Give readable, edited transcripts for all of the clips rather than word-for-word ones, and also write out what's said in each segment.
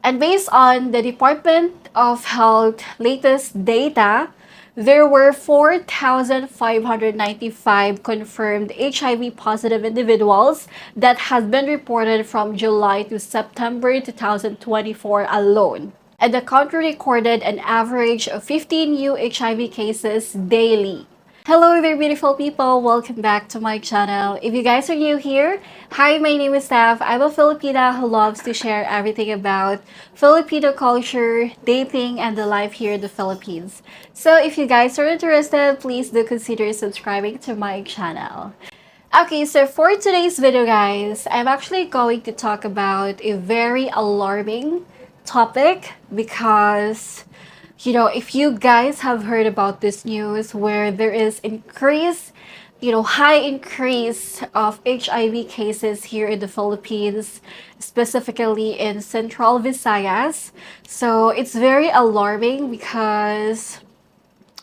And based on the Department of Health latest data, there were 4,595 confirmed HIV positive individuals that has been reported from July to September 2024 alone. And the country recorded an average of 15 new HIV cases daily. Hello there, beautiful people. Welcome back to my channel. If you guys are new here, hi, my name is Steph. I'm a Filipina who loves to share everything about Filipino culture, dating, and the life here in the Philippines. So if you guys are interested, please do consider subscribing to my channel. Okay, so for today's video, guys, I'm actually going to talk about a very alarming topic because if you guys have heard about this news where there is high increase of HIV cases here in the Philippines, specifically in Central Visayas. So it's very alarming because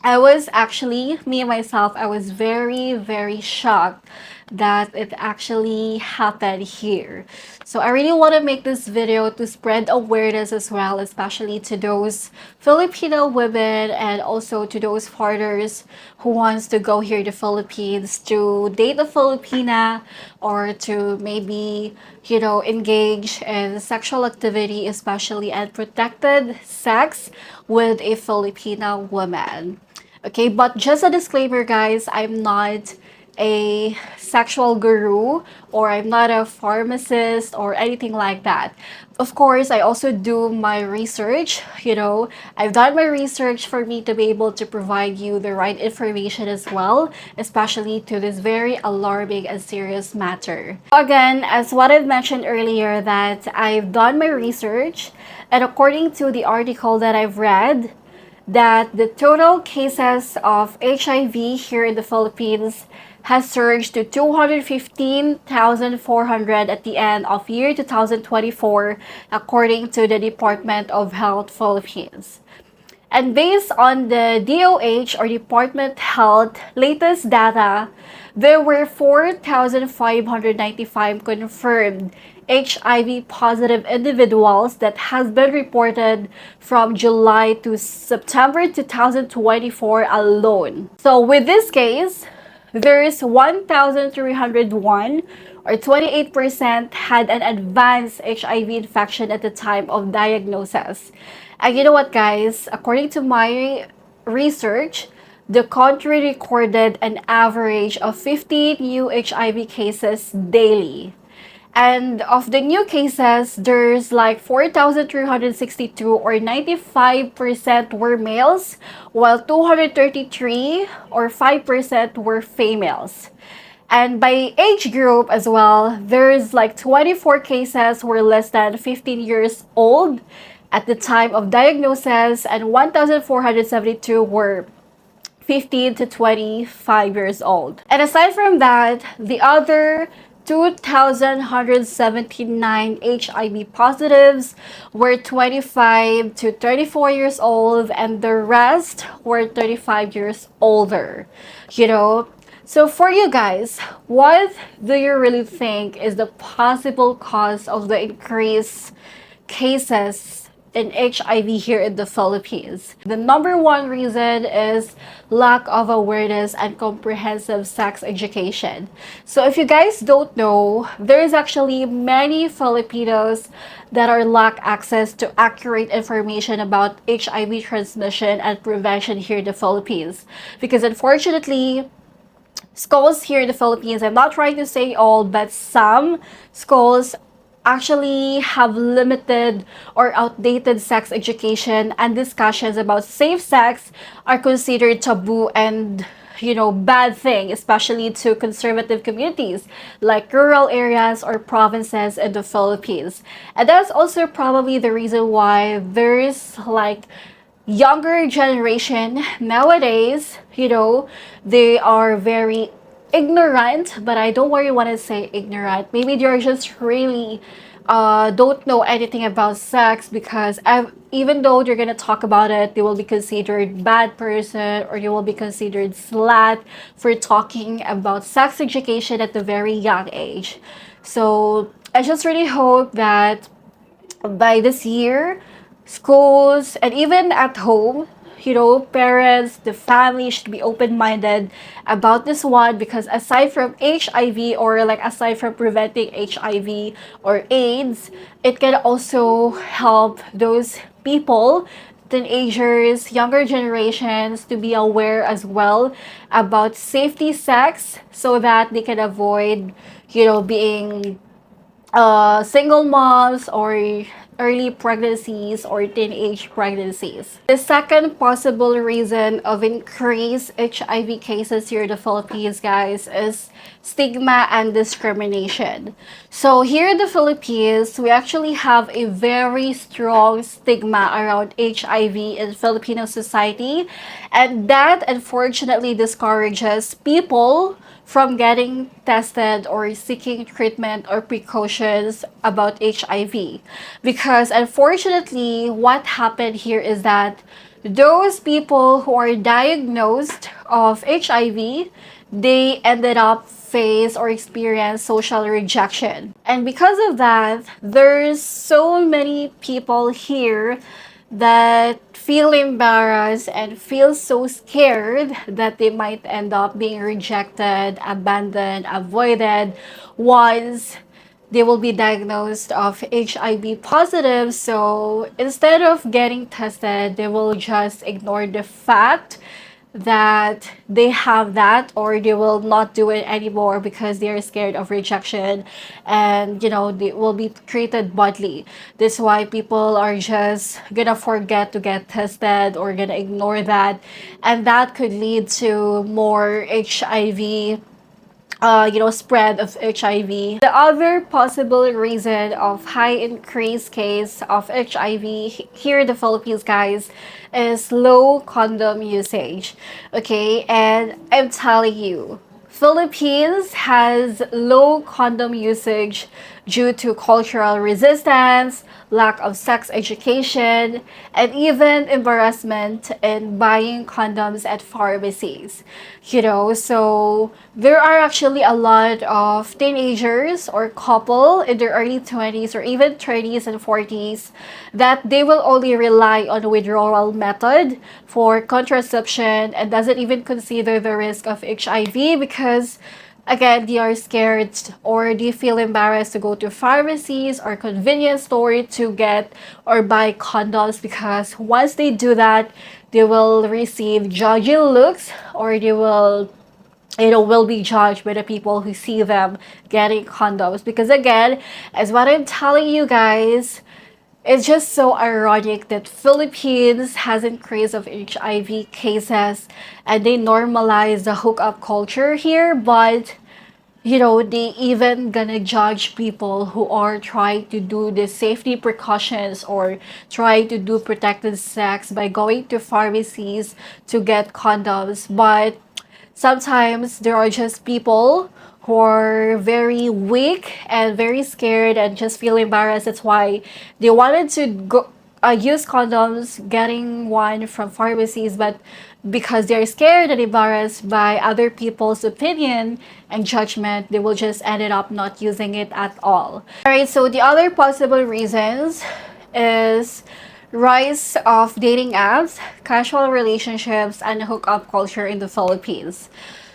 me and myself, I was very, very shocked that it actually happened here. So I really want to make this video to spread awareness as well, especially to those Filipino women and also to those foreigners who wants to go here to Philippines to date a Filipina or to maybe, engage in sexual activity, especially unprotected sex with a Filipina woman. Okay, but just a disclaimer, guys, I'm not a sexual guru or I'm not a pharmacist or anything like that. Of course, I also do my research. I've done my research for me to be able to provide you the right information as well, especially to this very alarming and serious matter. Again, as what I've mentioned earlier, that I've done my research, and according to the article that I've read, that the total cases of HIV here in the Philippines has surged to 215,400 at the end of year 2024, according to the Department of Health Philippines. And based on the DOH or Department Health latest data, there were 4,595 confirmed HIV positive individuals that has been reported from July to September 2024 alone. So with this case, there's 1,301 or 28% had an advanced HIV infection at the time of diagnosis. And you know what, guys? According to my research, the country recorded an average of 50 new HIV cases daily. And of the new cases, there's like 4,362 or 95% were males, while 233 or 5% were females. And by age group as well, there's like 24 cases were less than 15 years old at the time of diagnosis, and 1,472 were 15 to 25 years old. And aside from that, the other 2,179 HIV positives were 25 to 34 years old, and the rest were 35 years older. So for you guys, what do you really think is the possible cause of the increased cases in HIV here in the Philippines? The number one reason is lack of awareness and comprehensive sex education. So if you guys don't know, there's actually many Filipinos that are lack access to accurate information about HIV transmission and prevention here in the Philippines. Because unfortunately, schools here in the Philippines, I'm not trying to say all, but some schools actually have limited or outdated sex education, and discussions about safe sex are considered taboo and bad thing, especially to conservative communities like rural areas or provinces in the Philippines. And that's also probably the reason why there's like younger generation nowadays, they are very ignorant, but I don't really want to say ignorant. Maybe they're just really don't know anything about sex, because even though they're gonna talk about it, they will be considered bad person, or you will be considered slut for talking about sex education at a very young age. So I just really hope that by this year, schools and even at home, parents, the family should be open-minded about this one, because aside from HIV, or like aside from preventing HIV or AIDS, it can also help those people, teenagers, younger generations, to be aware as well about safety sex, so that they can avoid, being single moms, or early pregnancies or teenage pregnancies. The second possible reason of increased HIV cases here in the Philippines, guys, is stigma and discrimination. So here in the Philippines, we actually have a very strong stigma around HIV in Filipino society, and that unfortunately discourages people from getting tested or seeking treatment or precautions about HIV. Because unfortunately, what happened here is that those people who are diagnosed of HIV, they ended up face or experience social rejection. And because of that, there's so many people here that feel embarrassed and feel so scared that they might end up being rejected, abandoned, avoided once they will be diagnosed of HIV positive. So instead of getting tested, they will just ignore the fact that they have that, or they will not do it anymore because they are scared of rejection, and they will be treated badly. That's why people are just gonna forget to get tested, or gonna ignore that, and that could lead to more HIV, spread of HIV. The other possible reason of high increased case of HIV here in the Philippines, guys, is low condom usage. Okay, and I'm telling you, Philippines has low condom usage due to cultural resistance, lack of sex education, and even embarrassment in buying condoms at pharmacies. So there are actually a lot of teenagers or couple in their early 20s or even 30s and 40s that they will only rely on withdrawal method for contraception, and doesn't even consider the risk of HIV, because again, they are scared, or they feel embarrassed to go to pharmacies or convenience store to get or buy condoms, because once they do that, they will receive judgy looks, or they will be judged by the people who see them getting condoms. Because again, as what I'm telling you guys, it's just so ironic that Philippines has increase of HIV cases, and they normalize the hookup culture here, but they even gonna judge people who are trying to do the safety precautions, or try to do protected sex by going to pharmacies to get condoms. But sometimes there are just people who are very weak and very scared and just feel embarrassed. That's why they wanted to go use condoms, getting one from pharmacies, but because they're scared and embarrassed by other people's opinion and judgment, they will just ended up not using it at all. All right, so the other possible reasons is rise of dating apps, casual relationships, and hookup culture in the Philippines.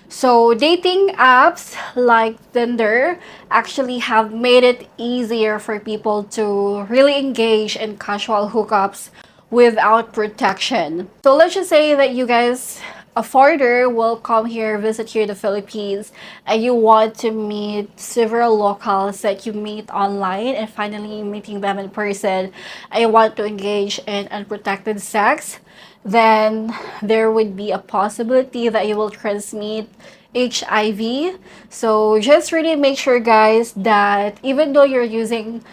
So dating apps like Tinder actually have made it easier for people to really engage in casual hookups without protection. So let's just say that you guys, a foreigner, will come here, visit here in the Philippines, and you want to meet several locals that you meet online, and finally meeting them in person, and you want to engage in unprotected sex, then there would be a possibility that you will transmit HIV. So just really make sure, guys, that even though you're using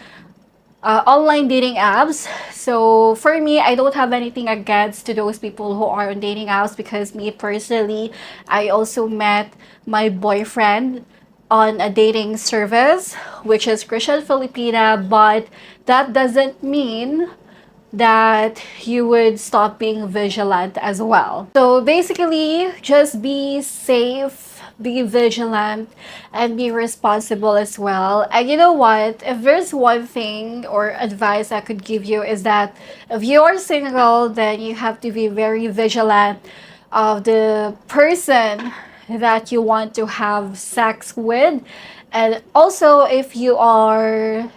online dating apps. So for me, I don't have anything against to those people who are on dating apps, because me personally, I also met my boyfriend on a dating service, which is Christian Filipina, but that doesn't mean that you would stop being vigilant as well. So basically, just be safe, be vigilant, and be responsible as well. And you know what? If there's one thing or advice I could give you is that if you are single, then you have to be very vigilant of the person that you want to have sex with. And also, if you are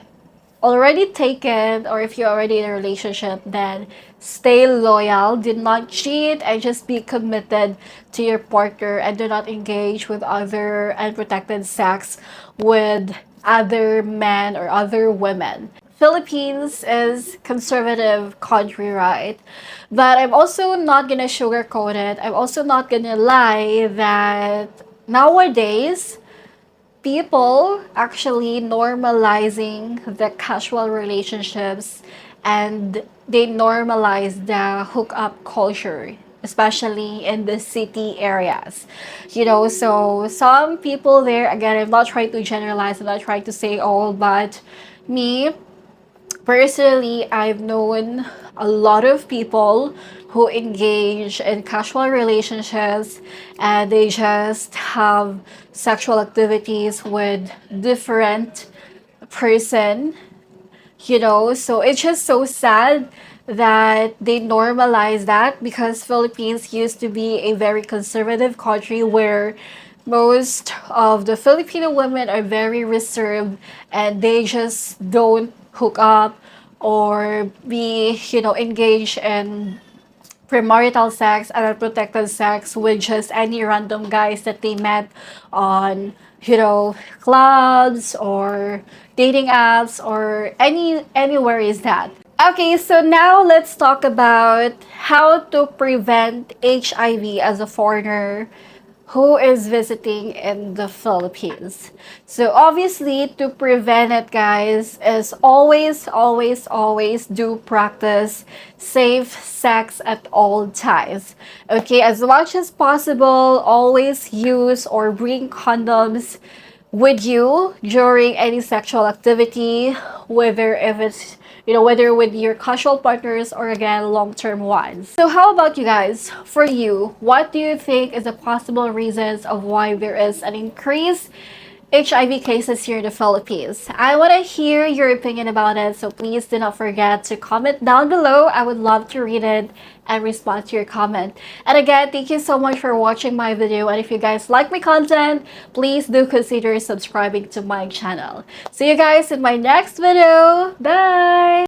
already taken or if you're already in a relationship, then stay loyal, do not cheat, and just be committed to your partner, and do not engage with other unprotected sex with other men or other women. Philippines is conservative country, right? But I'm also not gonna sugarcoat it. I'm also not gonna lie that nowadays people actually normalizing the casual relationships, and they normalize the hookup culture, especially in the city areas. So some people there, again, I'm not trying to generalize, I'm not trying to say all, but me personally, I've known a lot of people who engage in casual relationships, and they just have sexual activities with different person, so it's just so sad that they normalize that, because Philippines used to be a very conservative country where most of the Filipino women are very reserved, and they just don't hook up or be, engaged in premarital sex and unprotected sex with just any random guys that they met on, clubs or dating apps or anywhere is that. Okay, so now let's talk about how to prevent HIV as a foreigner who is visiting in the Philippines. So obviously, to prevent it, guys, is always, always, always do practice safe sex at all times. Okay, as much as possible, always use or bring condoms with you during any sexual activity, whether if it's whether with your casual partners or again long-term ones. So how about you guys? For you, what do you think is the possible reasons of why there is an increase HIV cases here in the Philippines? I want to hear your opinion about it, so please do not forget to comment down below. I would love to read it and respond to your comment. And again, thank you so much for watching my video, and if you guys like my content, please do consider subscribing to my channel. See you guys in my next video. Bye!